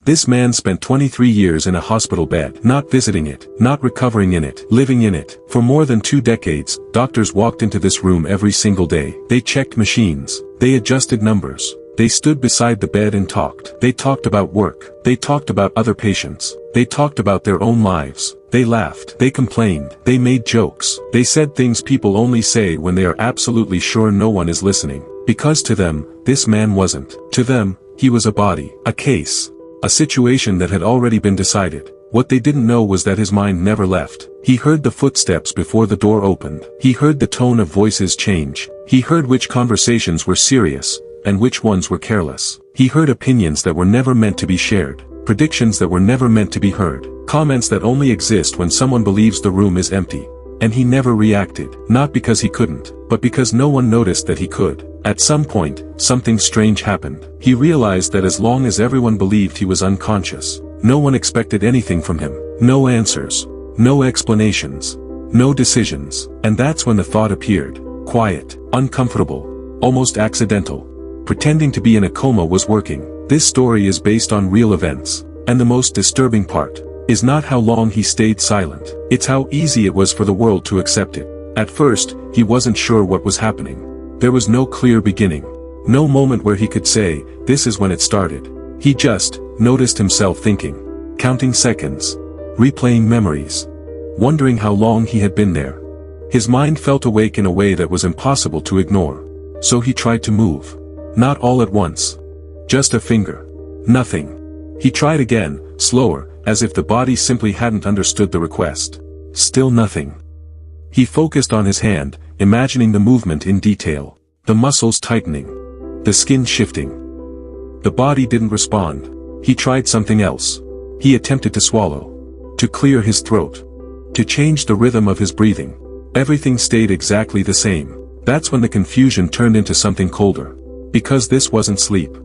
This man spent 23 years in a hospital bed, not visiting it, not recovering in it, living in it. For more than 2 decades, doctors walked into this room every single day. They checked machines. They adjusted numbers. They stood beside the bed and talked. They talked about work. They talked about other patients. They talked about their own lives. They laughed. They complained. They made jokes. They said things people only say when they are absolutely sure no one is listening. Because to them, this man wasn't. To them, he was a body, a case. A situation that had already been decided. What they didn't know was that his mind never left. He heard the footsteps before the door opened. He heard the tone of voices change. He heard which conversations were serious, and which ones were careless. He heard opinions that were never meant to be shared. Predictions that were never meant to be heard. Comments that only exist when someone believes the room is empty. And he never reacted. Not because he couldn't, but because no one noticed that he could. At some point, something strange happened. He realized that as long as everyone believed he was unconscious, no one expected anything from him. No answers. No explanations. No decisions. And that's when the thought appeared. Quiet. Uncomfortable. Almost accidental. Pretending to be in a coma was working. This story is based on real events. And the most disturbing part is not how long he stayed silent. It's how easy it was for the world to accept it. At first, he wasn't sure what was happening. There was no clear beginning. No moment where he could say, this is when it started. He just noticed himself thinking. Counting seconds. Replaying memories. Wondering how long he had been there. His mind felt awake in a way that was impossible to ignore. So he tried to move. Not all at once. Just a finger. Nothing. He tried again, slower, as if the body simply hadn't understood the request. Still nothing. He focused on his hand, imagining the movement in detail. The muscles tightening. The skin shifting. The body didn't respond. He tried something else. He attempted to swallow. To clear his throat. To change the rhythm of his breathing. Everything stayed exactly the same. That's when the confusion turned into something colder. Because this wasn't sleep.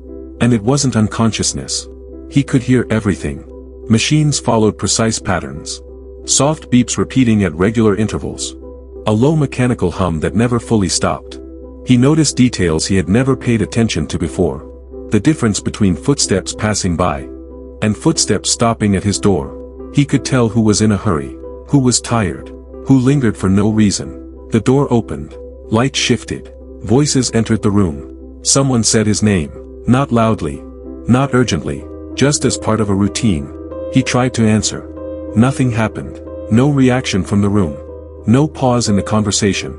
And it wasn't unconsciousness. He could hear everything. Machines followed precise patterns. Soft beeps repeating at regular intervals. A low mechanical hum that never fully stopped. He noticed details he had never paid attention to before. The difference between footsteps passing by and footsteps stopping at his door. He could tell who was in a hurry, who was tired, who lingered for no reason. The door opened. Light shifted. Voices entered the room. Someone said his name. Not loudly. Not urgently. Just as part of a routine. He tried to answer. Nothing happened. No reaction from the room. No pause in the conversation.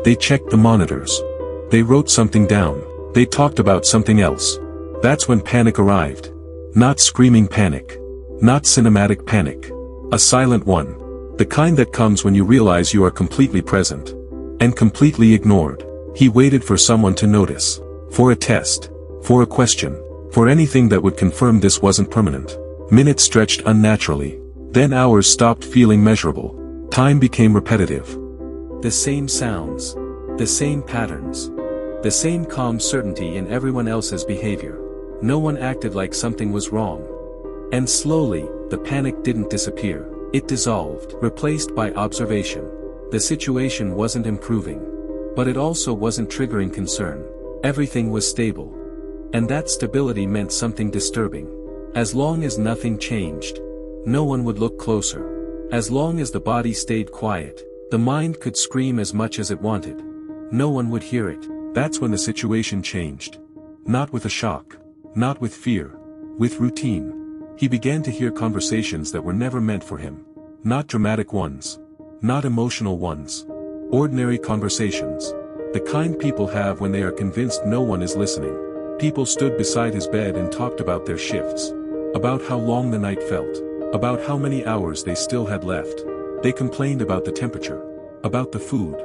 They checked the monitors. They wrote something down. They talked about something else. That's when panic arrived. Not screaming panic. Not cinematic panic. A silent one. The kind that comes when you realize you are completely present. And completely ignored. He waited for someone to notice. For a test. For a question. For anything that would confirm this wasn't permanent. Minutes stretched unnaturally. Then hours stopped feeling measurable. Time became repetitive. The same sounds. The same patterns. The same calm certainty in everyone else's behavior. No one acted like something was wrong. And slowly, the panic didn't disappear. It dissolved, replaced by observation. The situation wasn't improving. But it also wasn't triggering concern. Everything was stable. And that stability meant something disturbing. As long as nothing changed, no one would look closer. As long as the body stayed quiet, the mind could scream as much as it wanted. No one would hear it. That's when the situation changed. Not with a shock. Not with fear. With routine. He began to hear conversations that were never meant for him. Not dramatic ones. Not emotional ones. Ordinary conversations. The kind people have when they are convinced no one is listening. People stood beside his bed and talked about their shifts. About how long the night felt. About how many hours they still had left. They complained about the temperature. About the food.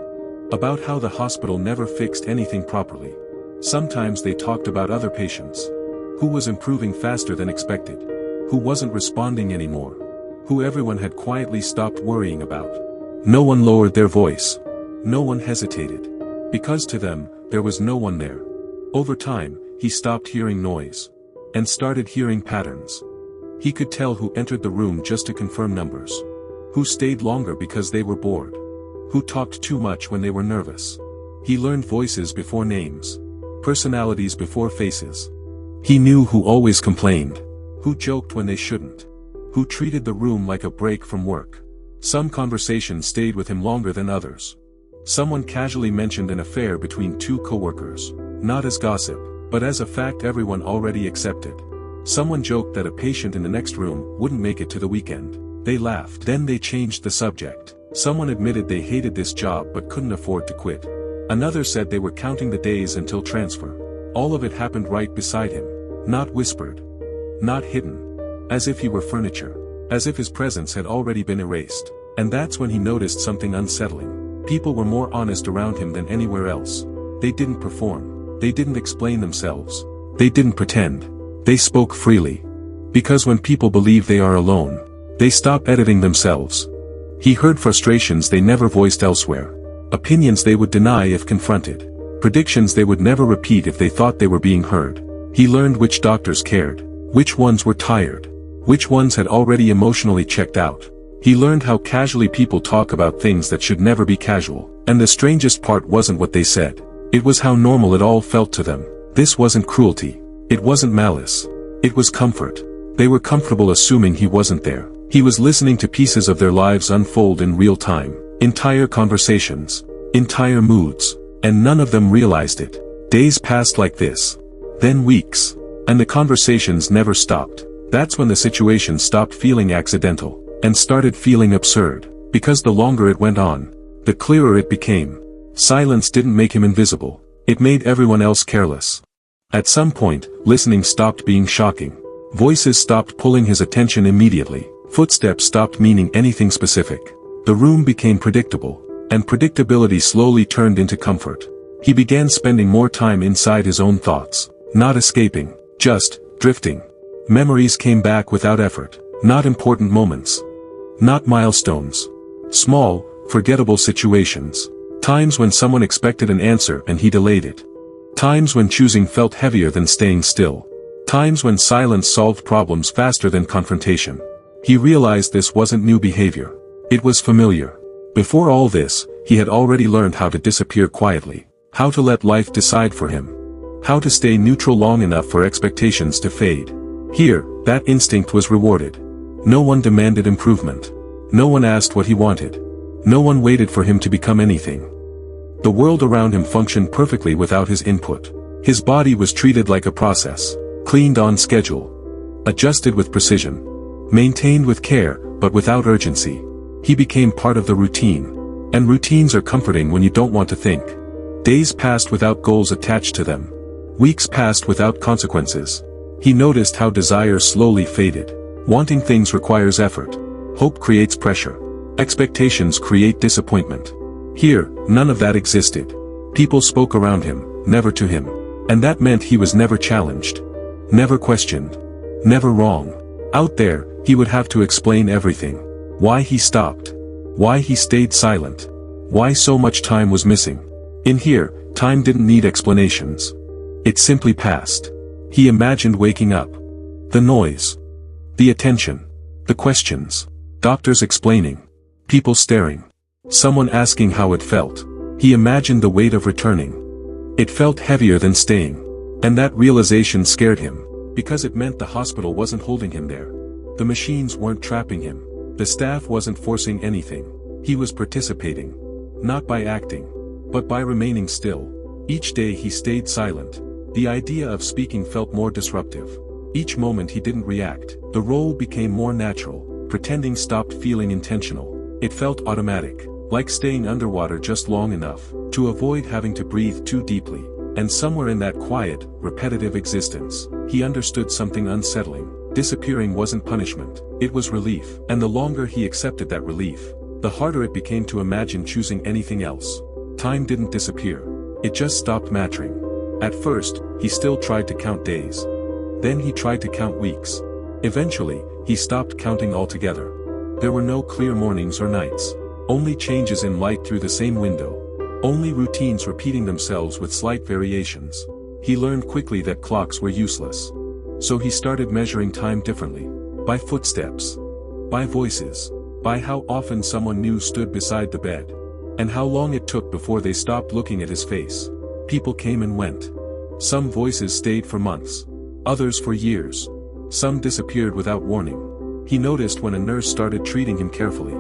About how the hospital never fixed anything properly. Sometimes they talked about other patients. Who was improving faster than expected. Who wasn't responding anymore. Who everyone had quietly stopped worrying about. No one lowered their voice. No one hesitated. Because to them, there was no one there. Over time, he stopped hearing noise. And started hearing patterns. He could tell who entered the room just to confirm numbers. Who stayed longer because they were bored. Who talked too much when they were nervous. He learned voices before names. Personalities before faces. He knew who always complained. Who joked when they shouldn't? Who treated the room like a break from work? Some conversations stayed with him longer than others. Someone casually mentioned an affair between two coworkers, not as gossip, but as a fact everyone already accepted. Someone joked that a patient in the next room wouldn't make it to the weekend. They laughed. Then they changed the subject. Someone admitted they hated this job but couldn't afford to quit. Another said they were counting the days until transfer. All of it happened right beside him. Not whispered. Not hidden. As if he were furniture. As if his presence had already been erased. And that's when he noticed something unsettling. People were more honest around him than anywhere else. They didn't perform. They didn't explain themselves. They didn't pretend. They spoke freely. Because when people believe they are alone, they stop editing themselves. He heard frustrations they never voiced elsewhere. Opinions they would deny if confronted. Predictions they would never repeat if they thought they were being heard. He learned which doctors cared. Which ones were tired. Which ones had already emotionally checked out. He learned how casually people talk about things that should never be casual. And the strangest part wasn't what they said. It was how normal it all felt to them. This wasn't cruelty. It wasn't malice. It was comfort. They were comfortable assuming he wasn't there. He was listening to pieces of their lives unfold in real time. Entire conversations. Entire moods. And none of them realized it. Days passed like this. Then weeks. And the conversations never stopped. That's when the situation stopped feeling accidental. And started feeling absurd. Because the longer it went on, the clearer it became. Silence didn't make him invisible. It made everyone else careless. At some point, listening stopped being shocking. Voices stopped pulling his attention immediately. Footsteps stopped meaning anything specific. The room became predictable. And predictability slowly turned into comfort. He began spending more time inside his own thoughts. Not escaping. Just drifting. Memories came back without effort. Not important moments. Not milestones. Small, forgettable situations. Times when someone expected an answer and he delayed it. Times when choosing felt heavier than staying still. Times when silence solved problems faster than confrontation. He realized this wasn't new behavior. It was familiar. Before all this, he had already learned how to disappear quietly. How to let life decide for him. How to stay neutral long enough for expectations to fade. Here, that instinct was rewarded. No one demanded improvement. No one asked what he wanted. No one waited for him to become anything. The world around him functioned perfectly without his input. His body was treated like a process. Cleaned on schedule. Adjusted with precision. Maintained with care, but without urgency. He became part of the routine. And routines are comforting when you don't want to think. Days passed without goals attached to them. Weeks passed without consequences. He noticed how desire slowly faded. Wanting things requires effort. Hope creates pressure. Expectations create disappointment. Here, none of that existed. People spoke around him, never to him. And that meant he was never challenged. Never questioned. Never wrong. Out there, he would have to explain everything. Why he stopped. Why he stayed silent. Why so much time was missing. In here, time didn't need explanations. It simply passed. He imagined waking up. The noise. The attention. The questions. Doctors explaining. People staring. Someone asking how it felt. He imagined the weight of returning. It felt heavier than staying. And that realization scared him. Because it meant the hospital wasn't holding him there. The machines weren't trapping him. The staff wasn't forcing anything. He was participating. Not by acting. But by remaining still. Each day he stayed silent. The idea of speaking felt more disruptive. Each moment he didn't react. The role became more natural. Pretending stopped feeling intentional. It felt automatic. Like staying underwater just long enough to avoid having to breathe too deeply. And somewhere in that quiet, repetitive existence, he understood something unsettling. Disappearing wasn't punishment. It was relief. And the longer he accepted that relief, the harder it became to imagine choosing anything else. Time didn't disappear. It just stopped mattering. At first, he still tried to count days. Then he tried to count weeks. Eventually, he stopped counting altogether. There were no clear mornings or nights. Only changes in light through the same window. Only routines repeating themselves with slight variations. He learned quickly that clocks were useless. So he started measuring time differently. By footsteps. By voices. By how often someone new stood beside the bed. And how long it took before they stopped looking at his face. People came and went. Some voices stayed for months. Others for years. Some disappeared without warning. He noticed when a nurse started treating him carefully.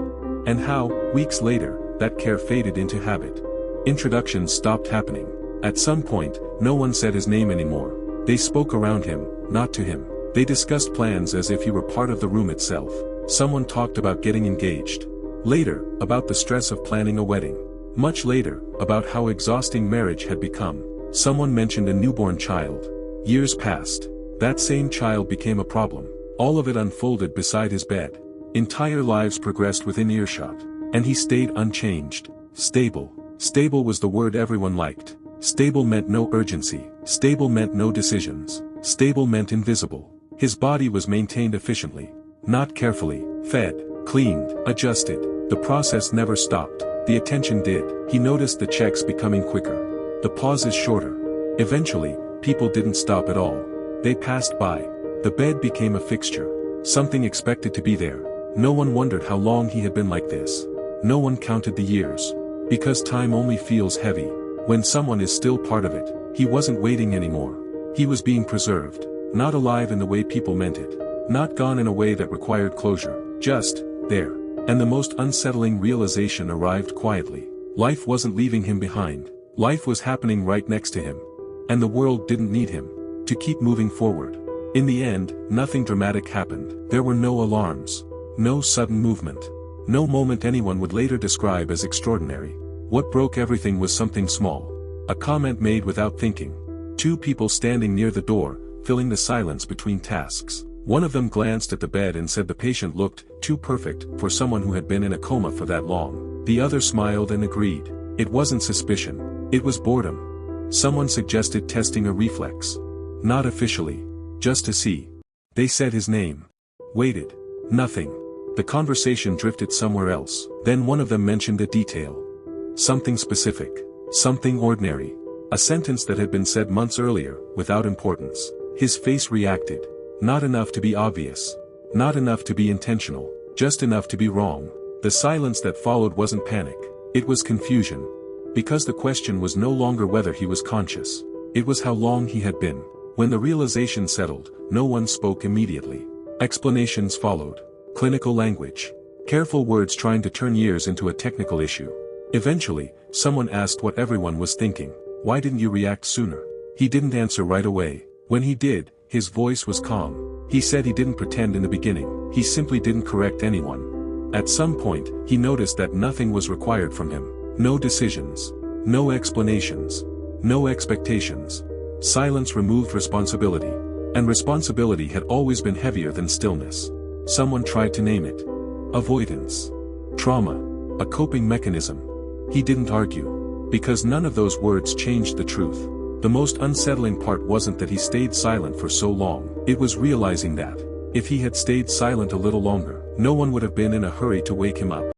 And how, weeks later, that care faded into habit. Introductions stopped happening. At some point, no one said his name anymore. They spoke around him, not to him. They discussed plans as if he were part of the room itself. Someone talked about getting engaged. Later, about the stress of planning a wedding. Much later, about how exhausting marriage had become. Someone mentioned a newborn child. Years passed. That same child became a problem. All of it unfolded beside his bed. Entire lives progressed within earshot. And he stayed unchanged. Stable. Stable was the word everyone liked. Stable meant no urgency. Stable meant no decisions. Stable meant invisible. His body was maintained efficiently. Not carefully. Fed. Cleaned. Adjusted. The process never stopped. The attention did. He noticed the checks becoming quicker. The pauses shorter. Eventually, people didn't stop at all. They passed by. The bed became a fixture. Something expected to be there. No one wondered how long he had been like this. No one counted the years. Because time only feels heavy when someone is still part of it. He wasn't waiting anymore. He was being preserved. Not alive in the way people meant it. Not gone in a way that required closure. Just there. And the most unsettling realization arrived quietly. Life wasn't leaving him behind. Life was happening right next to him. And the world didn't need him to keep moving forward. In the end, nothing dramatic happened. There were no alarms. No sudden movement. No moment anyone would later describe as extraordinary. What broke everything was something small. A comment made without thinking. Two people standing near the door, filling the silence between tasks. One of them glanced at the bed and said the patient looked too perfect for someone who had been in a coma for that long. The other smiled and agreed. It wasn't suspicion. It was boredom. Someone suggested testing a reflex. Not officially. Just to see. They said his name. Waited. Nothing. The conversation drifted somewhere else. Then one of them mentioned a detail. Something specific. Something ordinary. A sentence that had been said months earlier, without importance. His face reacted. Not enough to be obvious. Not enough to be intentional. Just enough to be wrong. The silence that followed wasn't panic. It was confusion. Because the question was no longer whether he was conscious. It was how long he had been. When the realization settled, no one spoke immediately. Explanations followed. Clinical language. Careful words trying to turn years into a technical issue. Eventually, someone asked what everyone was thinking. Why didn't you react sooner? He didn't answer right away. When he did, his voice was calm. He said he didn't pretend in the beginning. He simply didn't correct anyone. At some point, he noticed that nothing was required from him. No decisions. No explanations. No expectations. Silence removed responsibility. And responsibility had always been heavier than stillness. Someone tried to name it. Avoidance. Trauma. A coping mechanism. He didn't argue. Because none of those words changed the truth. The most unsettling part wasn't that he stayed silent for so long. It was realizing that, if he had stayed silent a little longer, no one would have been in a hurry to wake him up.